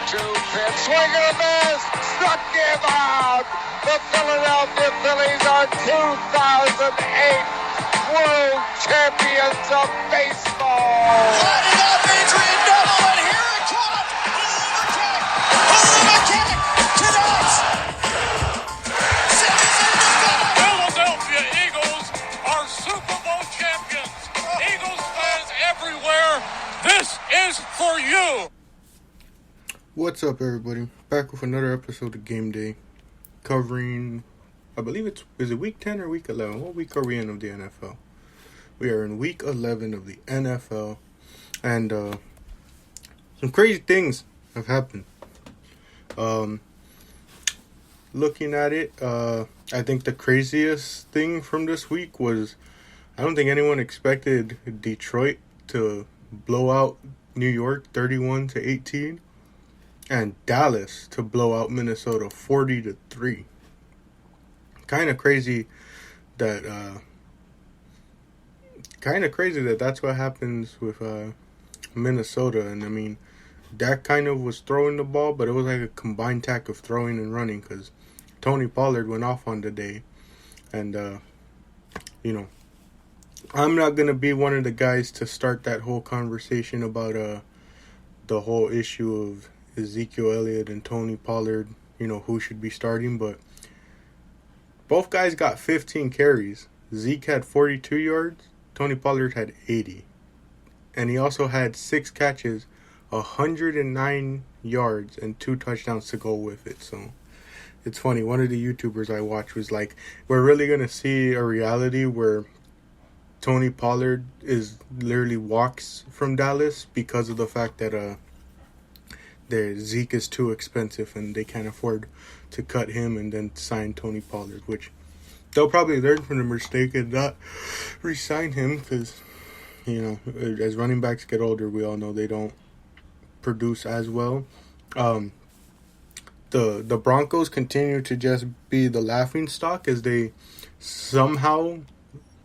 pitch. Swing and a miss. Struck him out. The Philadelphia Phillies are 2008 World Champions of Baseball. Lining up, Adrian Neville, and here it comes. McKinnon connects. Philadelphia Eagles are Super Bowl champions. Eagles fans everywhere, this is for you. What's up, everybody? Back with another episode of GameDay, covering, I believe is it week 10 or week 11? What week are we in of the NFL? We are in week 11 of the NFL, and some crazy things have happened. Looking at it, I think the craziest thing from this week was, I don't think anyone expected Detroit to blow out New York 31-18. And Dallas to blow out Minnesota 40-3. Kind of crazy that that's what happens with Minnesota. And I mean, Dak kind of was throwing the ball, but it was like a combined attack of throwing and running because Tony Pollard went off on the day. And I'm not gonna be one of the guys to start that whole conversation about the whole issue of Ezekiel Elliott and Tony Pollard, who should be starting, but both guys got 15 carries. Zeke had 42 yards, Tony Pollard had 80. And he also had 6 catches, 109 yards, and 2 touchdowns to go with it. So it's funny, one of the YouTubers I watched was like, we're really going to see a reality where Tony Pollard literally walks from Dallas because of the fact that Zeke is too expensive and they can't afford to cut him and then sign Tony Pollard, which they'll probably learn from the mistake and not re-sign him because, as running backs get older, we all know they don't produce as well. The Broncos continue to just be the laughing stock as they somehow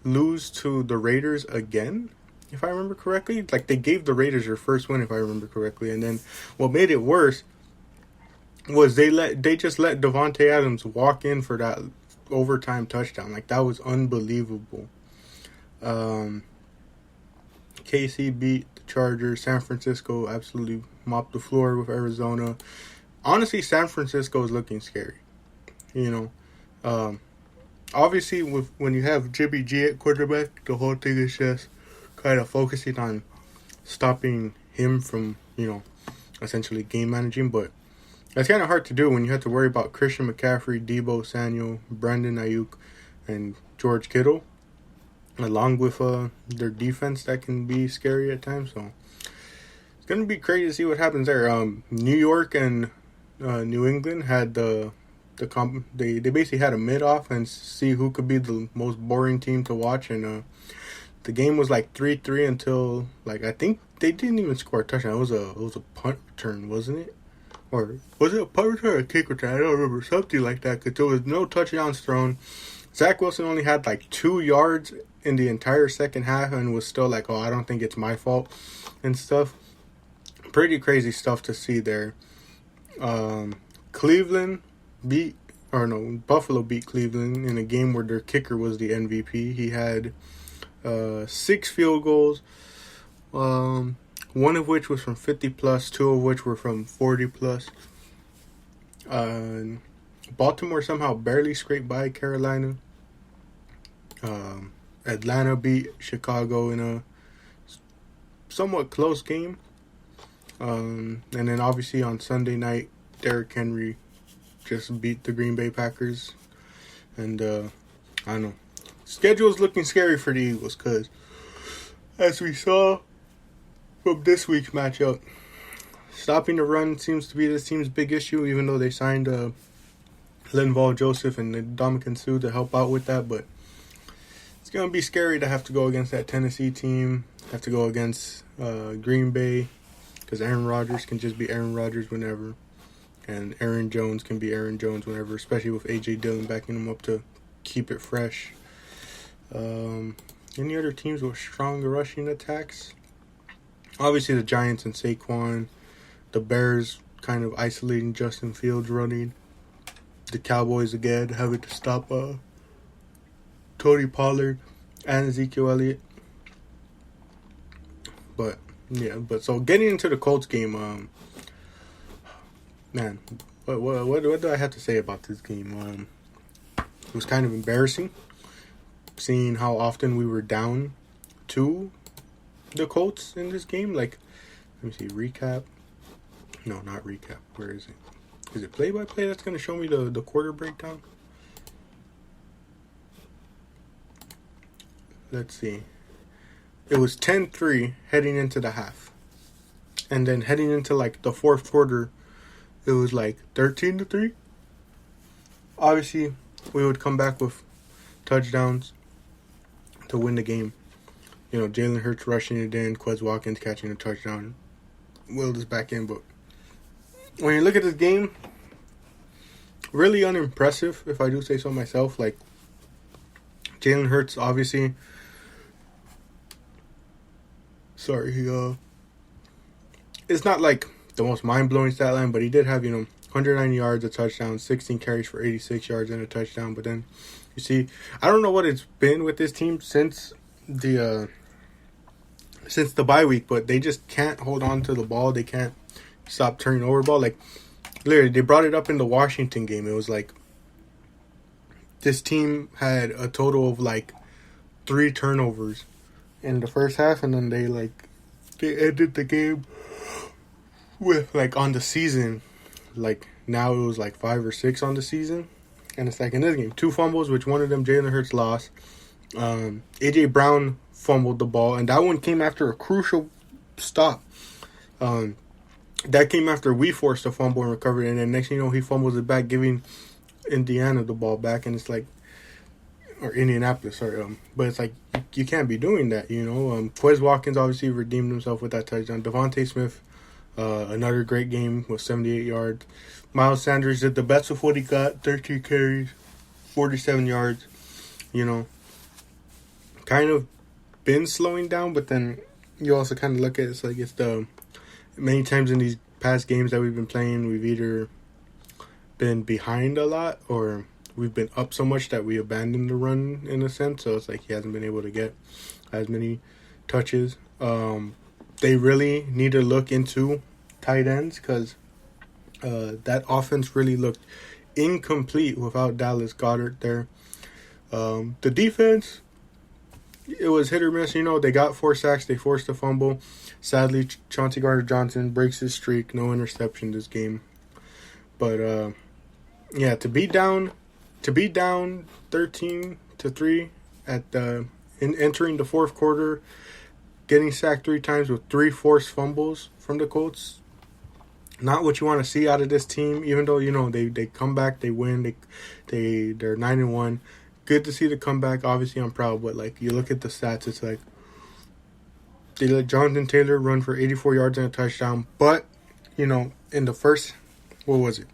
lose to the Raiders again. If I remember correctly, like they gave the Raiders their first win, if I remember correctly, and then what made it worse was they just let Devontae Adams walk in for that overtime touchdown. Like that was unbelievable. KC beat the Chargers. San Francisco absolutely mopped the floor with Arizona. Honestly, San Francisco is looking scary. Obviously, when you have Jimmy G at quarterback, the whole thing is just kind of focusing on stopping him from, essentially game managing. But that's kind of hard to do when you have to worry about Christian McCaffrey, Deebo Samuel, Brandon Ayuk, and George Kittle, along with their defense that can be scary at times. So it's going to be crazy to see what happens there. New York and New England had they basically had a mid-off and see who could be the most boring team to watch, and the game was like 3-3 until I think they didn't even score a touchdown. It was a punt return, wasn't it? Or was it a punt return or a kick return? I don't remember, something like that, because there was no touchdowns thrown. Zach Wilson only had 2 yards in the entire second half and was still like, oh, I don't think it's my fault and stuff. Pretty crazy stuff to see there. Buffalo beat Cleveland in a game where their kicker was the MVP. He had 6 field goals, one of which was from 50+, 2 of which were from 40+. Baltimore somehow barely scraped by Carolina. Atlanta beat Chicago in a somewhat close game. And then obviously on Sunday night, Derrick Henry just beat the Green Bay Packers. And I don't know. Schedule's looking scary for the Eagles because, as we saw from this week's matchup, stopping the run seems to be this team's big issue, even though they signed Linval Joseph and Ndamukong Suh to help out with that. But it's going to be scary to have to go against that Tennessee team, have to go against Green Bay, because Aaron Rodgers can just be Aaron Rodgers whenever. And Aaron Jones can be Aaron Jones whenever, especially with A.J. Dillon backing him up to keep it fresh. Any other teams with strong rushing attacks? Obviously the Giants and Saquon. The Bears kind of isolating Justin Fields running. The Cowboys again having to stop Tony Pollard and Ezekiel Elliott. But so getting into the Colts game, man, what do I have to say about this game? It was kind of embarrassing seeing how often we were down to the Colts in this game. Like, let me see, recap. No, not recap. Where is it? Is it play-by-play that's going to show me the quarter breakdown? Let's see. It was 10-3 heading into the half. And then heading into, like, the fourth quarter, it was, like, 13-3. Obviously, we would come back with touchdowns to win the game. You know, Jalen Hurts rushing it in, Quez Watkins catching a touchdown. Willed is back in, but when you look at this game, really unimpressive, if I do say so myself. Like, Jalen Hurts, obviously, it's not like the most mind-blowing stat line, but he did have, 190 yards, a touchdown, 16 carries for 86 yards and a touchdown. But then, you see, I don't know what it's been with this team since the bye week, but they just can't hold on to the ball. They can't stop turning over the ball. Like, literally, they brought it up in the Washington game. It was like this team had a total of like 3 turnovers in the first half, and then they ended the game with, like, on the season, like, now it was like 5 or 6 on the season. And it's like in this game, 2 fumbles, which one of them Jalen Hurts lost. A.J. Brown fumbled the ball, and that one came after a crucial stop. That came after we forced a fumble and recovered, and then next thing you know, he fumbles it back, giving Indiana the ball back, and it's like, or Indianapolis, sorry. But it's like, you can't be doing that, Quez Watkins obviously redeemed himself with that touchdown. Devontae Smith, another great game with 78 yards. Miles Sanders did the best of what he got, 13 carries, 47 yards. Kind of been slowing down, but then you also kind of look at it's the many times in these past games that we've been playing, we've either been behind a lot or we've been up so much that we abandoned the run in a sense. So it's like he hasn't been able to get as many touches. They really need to look into tight ends because that offense really looked incomplete without Dallas Goedert there. The defense, it was hit or miss. They got 4 sacks. They forced a fumble. Sadly, Chauncey Gardner-Johnson breaks his streak. No interception this game. But, to be down 13-3 in entering the fourth quarter, getting sacked 3 times with 3 forced fumbles from the Colts, not what you want to see out of this team. Even though they come back, they win, they're 9-1. Good to see the comeback. Obviously, I'm proud, but like you look at the stats, it's like they let Jonathan Taylor run for 84 yards and a touchdown. But in the first, what was it?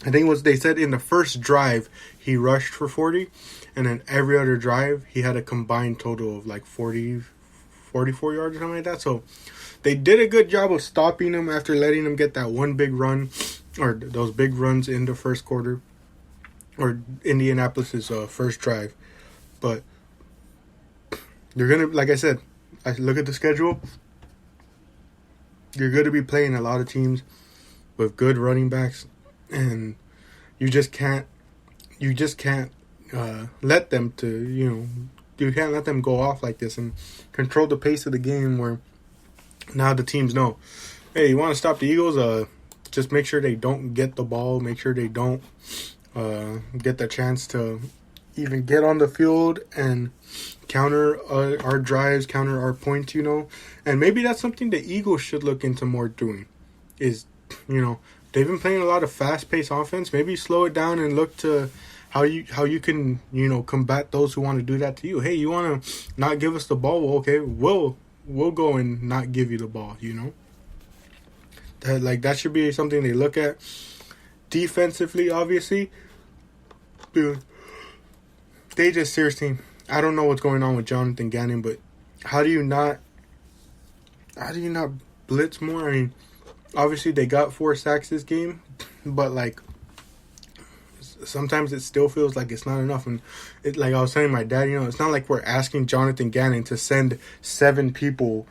I think they said in the first drive he rushed for 40, and then every other drive he had a combined total of like 44 yards or something like that. So they did a good job of stopping him after letting him get that one big run, or those big runs in the first quarter, or Indianapolis's first drive. But you're going to, like I said, I look at the schedule, you're going to be playing a lot of teams with good running backs, and you just can't let them you can't let them go off like this and control the pace of the game where now the teams know, hey, you want to stop the Eagles, just make sure they don't get the ball, make sure they don't get the chance to even get on the field and counter our drives, counter our points, and maybe that's something the Eagles should look into more doing is, they've been playing a lot of fast-paced offense. Maybe slow it down and look to how you can, combat those who want to do that to you. Hey, you want to not give us the ball? Well, okay, we'll go and not give you the ball, That should be something they look at. Defensively, obviously, dude, they just seriously, I don't know what's going on with Jonathan Gannon, but how do you not blitz more? I mean, obviously they got 4 sacks this game, but like sometimes it still feels like it's not enough. And it, like I was telling my dad, it's not like we're asking Jonathan Gannon to send 7 people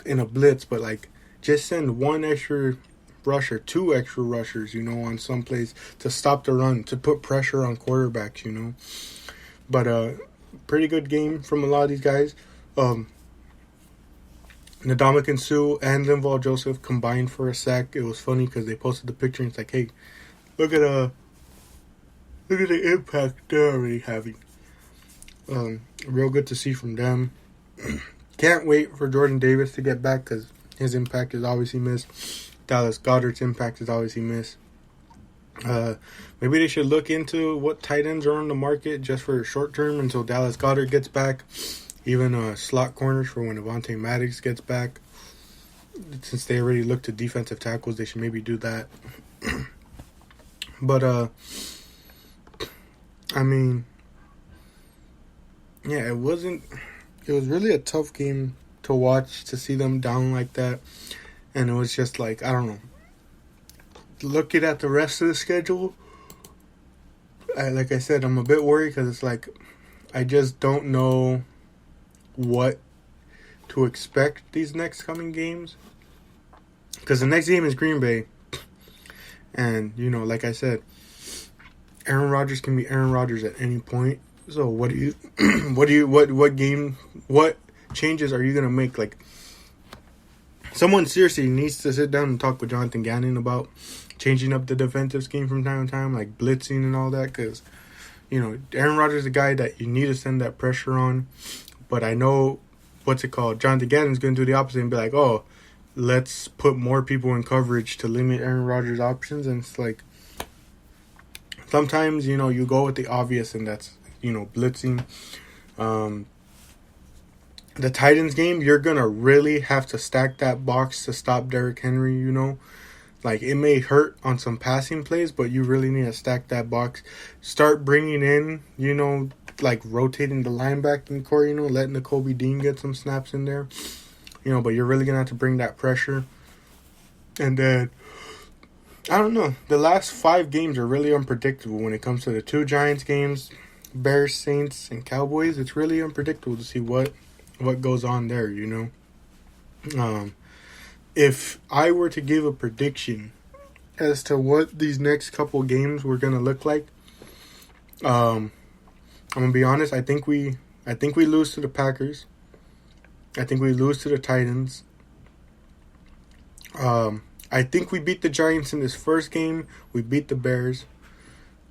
in a blitz, but like just send 1 extra rusher, 2 extra rushers, on some plays to stop the run, to put pressure on quarterbacks, But pretty good game from a lot of these guys. Ndamukong Suh and Linval Joseph combined for a sack. It was funny because they posted the picture and it's like, hey, look at the impact they're already having. Real good to see from them. Can't wait for Jordan Davis to get back because his impact is obviously missed. Dallas Goedert's impact is obviously missed. Maybe they should look into what tight ends are on the market just for short term until Dallas Goedert gets back. Even slot corners for when Avonte Maddox gets back. Since they already looked at defensive tackles, they should maybe do that. But, I mean, yeah, it was really a tough game to watch, to see them down like that. And it was just like, I don't know. Looking at the rest of the schedule, like I said, I'm a bit worried because it's like, I just don't know what to expect these next coming games. Because the next game is Green Bay. And, like I said, Aaron Rodgers can be Aaron Rodgers at any point. So what changes are you going to make? Like, someone seriously needs to sit down and talk with Jonathan Gannon about changing up the defensive scheme from time to time, like blitzing and all that. Because, Aaron Rodgers is a guy that you need to send that pressure on. But I know, Jonathan Gannon's going to do the opposite and be like, oh, let's put more people in coverage to limit Aaron Rodgers' options. And it's like, sometimes, you go with the obvious, and that's, blitzing. The Titans game, you're going to really have to stack that box to stop Derrick Henry, Like, it may hurt on some passing plays, but you really need to stack that box. Start bringing in, like rotating the linebacking core, letting the Kubbi Dean get some snaps in there. But you're really going to have to bring that pressure. And then, I don't know. The last 5 games are really unpredictable when it comes to the 2 Giants games, Bears, Saints, and Cowboys. It's really unpredictable to see what goes on there, If I were to give a prediction as to what these next couple games were going to look like, I'm going to be honest, I think we lose to the Packers. I think we lose to the Titans. I think we beat the Giants in this first game. We beat the Bears.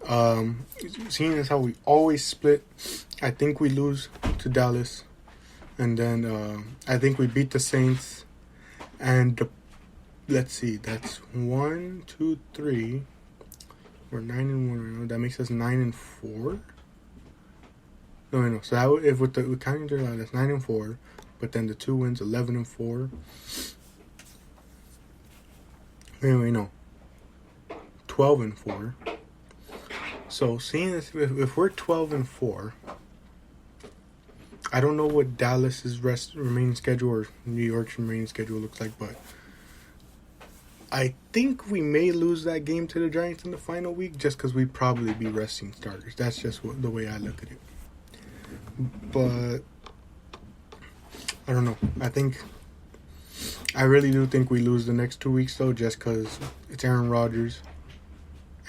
Seeing as how we always split, I think we lose to Dallas. And then I think we beat the Saints. And let's see, that's 1, 2, 3. We're 9-1 right now. That makes us 9-4. No. So that would, if with counting their line, that's 9-4. But then the 2 wins, 11-4. Anyway, no, 12-4. So seeing as if we're 12-4, I don't know what Dallas's remaining schedule or New York's remaining schedule looks like, but I think we may lose that game to the Giants in the final week just because we'd probably be resting starters. That's just the way I look at it. But I don't know. I really do think we lose the next 2 weeks, though, just because it's Aaron Rodgers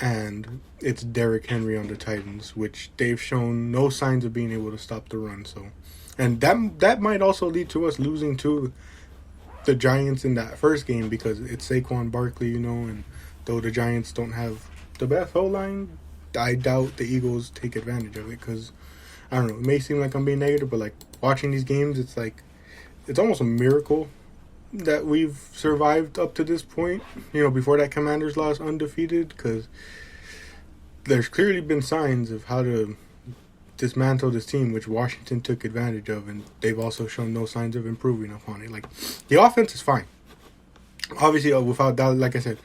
and it's Derrick Henry on the Titans, which they've shown no signs of being able to stop the run. So, and that might also lead to us losing to the Giants in that first game because it's Saquon Barkley, and though the Giants don't have the best O-line, I doubt the Eagles take advantage of it because, I don't know, it may seem like I'm being negative, but like watching these games, it's like, it's almost a miracle that we've survived up to this point, before that Commanders loss undefeated, because there's clearly been signs of how to dismantle this team, which Washington took advantage of, and they've also shown no signs of improving upon it. Like, the offense is fine. Obviously, without Dallas, like I said,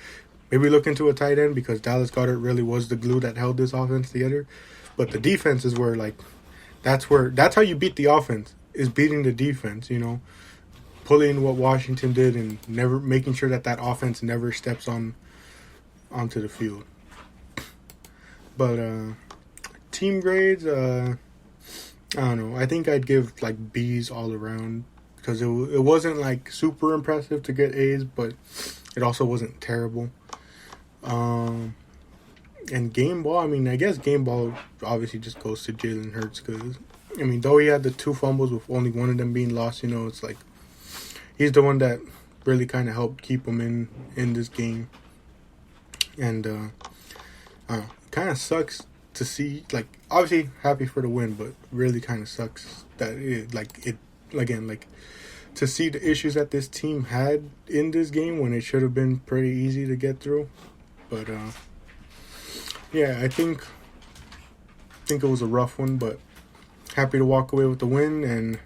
maybe look into a tight end because Dallas Goedert really was the glue that held this offense together. But the defense is where, like, that's how you beat the offense, is beating the defense, pulling what Washington did and never making sure that offense never steps onto the field. But team grades, I don't know. I think I'd give like B's all around because it wasn't like super impressive to get A's, but it also wasn't terrible. And game ball, I mean, I guess game ball obviously just goes to Jalen Hurts because, I mean, though he had the 2 fumbles with only one of them being lost, you know, it's like he's the one that really kind of helped keep him in this game. And it kind of sucks to see, like, obviously happy for the win, but really kind of sucks that to see the issues that this team had in this game when it should have been pretty easy to get through. But yeah, I think it was a rough one, but happy to walk away with the win and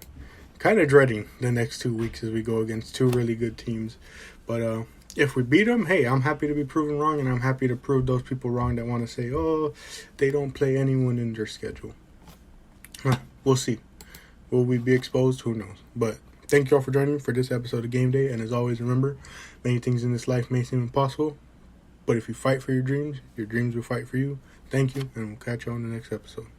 kind of dreading the next 2 weeks as we go against 2 really good teams. But if we beat them, hey, I'm happy to be proven wrong, and I'm happy to prove those people wrong that want to say, oh, they don't play anyone in their schedule. We'll see. Will we be exposed? Who knows? But thank you all for joining me for this episode of Game Day, and as always, remember, many things in this life may seem impossible, but if you fight for your dreams will fight for you. Thank you, and we'll catch you on the next episode.